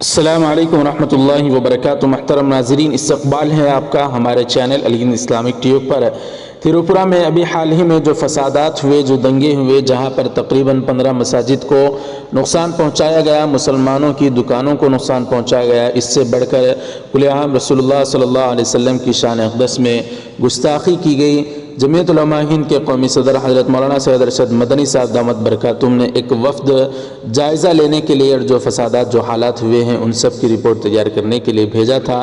السلام علیکم ورحمۃ اللہ وبرکاتہ۔ محترم ناظرین، استقبال ہے آپ کا ہمارے چینل علی ہند اسلامک ٹیوب پر۔ تریپورہ میں ابھی حال ہی میں جو فسادات ہوئے، جو دنگے ہوئے، جہاں پر تقریباً 15 مساجد کو نقصان پہنچایا گیا، مسلمانوں کی دکانوں کو نقصان پہنچایا گیا، اس سے بڑھ کر کل عام رسول اللہ صلی اللہ علیہ وسلم کی شان اقدس میں گستاخی کی گئی۔ جمعیت علماء ہند کے قومی صدر حضرت مولانا سید ارشد مدنی صاحب دامت برکاتہم نے ایک وفد جائزہ لینے کے لیے اور جو فسادات، جو حالات ہوئے ہیں ان سب کی رپورٹ تیار کرنے کے لیے بھیجا تھا۔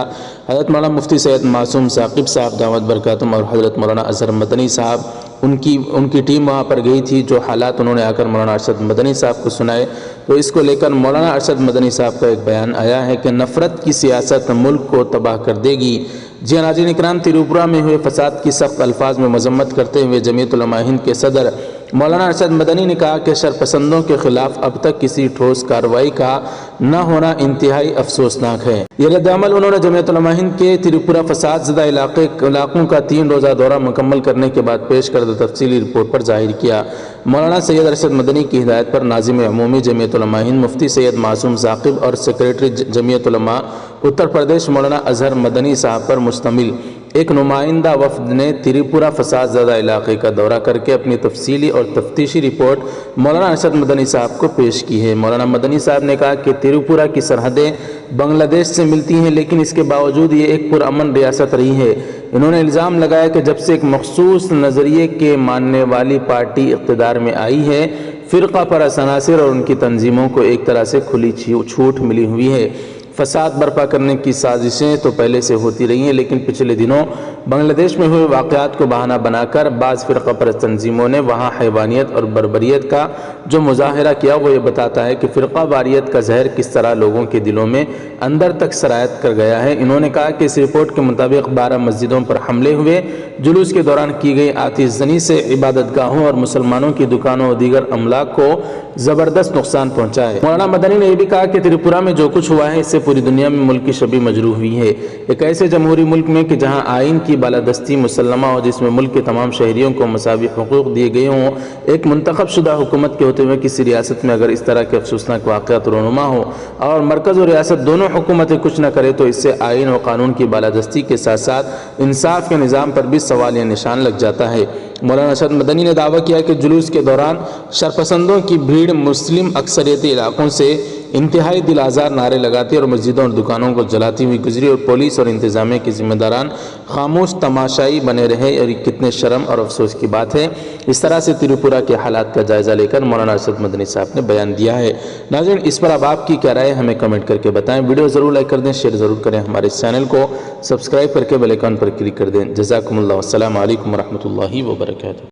حضرت مولانا مفتی سید معصوم ثاقب صاحب دامت برکاتہم اور حضرت مولانا اظہر مدنی صاحب، ان کی ٹیم وہاں پر گئی تھی۔ جو حالات انہوں نے آ کر مولانا ارشد مدنی صاحب کو سنائے، تو اس کو لے کر مولانا ارشد مدنی صاحب کا ایک بیان آیا ہے کہ نفرت کی سیاست ملک کو تباہ کر دے گی۔ جی ناظرین اکرام، تریپورہ میں ہوئے فساد کی سخت الفاظ میں مذمت کرتے ہوئے جمعیت علماء ہند کے صدر مولانا ارشد مدنی نے کہا کہ شرپسندوں کے خلاف اب تک کسی ٹھوس کارروائی کا نہ ہونا انتہائی افسوسناک ہے۔ یہ رد عمل انہوں نے جمعیت علماء ہند کے تریپورہ فساد زدہ علاقوں کا 3 روزہ دورہ مکمل کرنے کے بعد پیش کردہ تفصیلی رپورٹ پر ظاہر کیا۔ مولانا سید ارشد مدنی کی ہدایت پر ناظم عمومی جمعیت علماء ہند مفتی سید معصوم ثاقب اور سیکریٹری جمعیت علماء اتر پردیش مولانا اظہر مدنی صاحب پر مشتمل ایک نمائندہ وفد نے تریپورہ فساد زدہ علاقے کا دورہ کر کے اپنی تفصیلی اور تفتیشی رپورٹ مولانا ارشد مدنی صاحب کو پیش کی ہے۔ مولانا مدنی صاحب نے کہا کہ تریپورہ کی سرحدیں بنگلہ دیش سے ملتی ہیں، لیکن اس کے باوجود یہ ایک پرامن ریاست رہی ہے۔ انہوں نے الزام لگایا کہ جب سے ایک مخصوص نظریے کے ماننے والی پارٹی اقتدار میں آئی ہے، فرقہ پرست عناصر اور ان کی تنظیموں کو ایک طرح سے کھلی چھوٹ ملی ہوئی ہے۔ فساد برپا کرنے کی سازشیں تو پہلے سے ہوتی رہی ہیں، لیکن پچھلے دنوں بنگلہ دیش میں ہوئے واقعات کو بہانہ بنا کر بعض فرقہ پرست تنظیموں نے وہاں حیوانیت اور بربریت کا جو مظاہرہ کیا، وہ یہ بتاتا ہے کہ فرقہ واریت کا زہر کس طرح لوگوں کے دلوں میں اندر تک سرایت کر گیا ہے۔ انہوں نے کہا کہ اس رپورٹ کے مطابق 12 مسجدوں پر حملے ہوئے، جلوس کے دوران کی گئی آتش زنی سے عبادت گاہوں اور مسلمانوں کی دکانوں اور دیگر املاک کو زبردست نقصان پہنچا ہے۔ مولانا مدنی نے یہ بھی کہا کہ تریپورہ میں جو کچھ ہوا ہے اس سے پوری دنیا میں ملک کی شبیہ مجروح ہوئی ہے۔ ایک ایسے جمہوری ملک میں کہ جہاں آئین کی بالادستی مسلمہ ہو، جس میں ملک کے تمام شہریوں کو مساوی حقوق دیے گئے ہوں، ایک منتخب شدہ حکومت کے ہوتے ہوئے کسی ریاست میں اگر اس طرح کے افسوسناک واقعات رونما ہو اور مرکز اور ریاست دونوں حکومتیں کچھ نہ کرے، تو اس سے آئین و قانون کی بالادستی کے ساتھ ساتھ انصاف کے نظام پر بھی سوال یا نشان لگ جاتا ہے۔ مولانا ارشد مدنی نے دعویٰ کیا کہ جلوس کے دوران شرپسندوں کی بھیڑ مسلم اکثریتی علاقوں سے انتہائی دل آزار نعرے لگاتی اور مسجدوں اور دکانوں کو جلاتی ہوئی گزری، اور پولیس اور انتظامیہ کے ذمہ داران خاموش تماشائی بنے رہے، اور یہ کتنے شرم اور افسوس کی بات ہے۔ اس طرح سے تریپورہ کے حالات کا جائزہ لے کر مولانا ارشد مدنی صاحب نے بیان دیا ہے۔ ناظرین، اس پر اب آپ کی کیا رائے، ہمیں کمنٹ کر کے بتائیں۔ ویڈیو ضرور لائک کر دیں، شیئر ضرور کریں، ہمارے چینل کو سبسکرائب کر کے بیل آئیکن پر کلک کر دیں۔ جزاکم اللہ، السلام علیکم ورحمۃ اللہ وبرکاتہ۔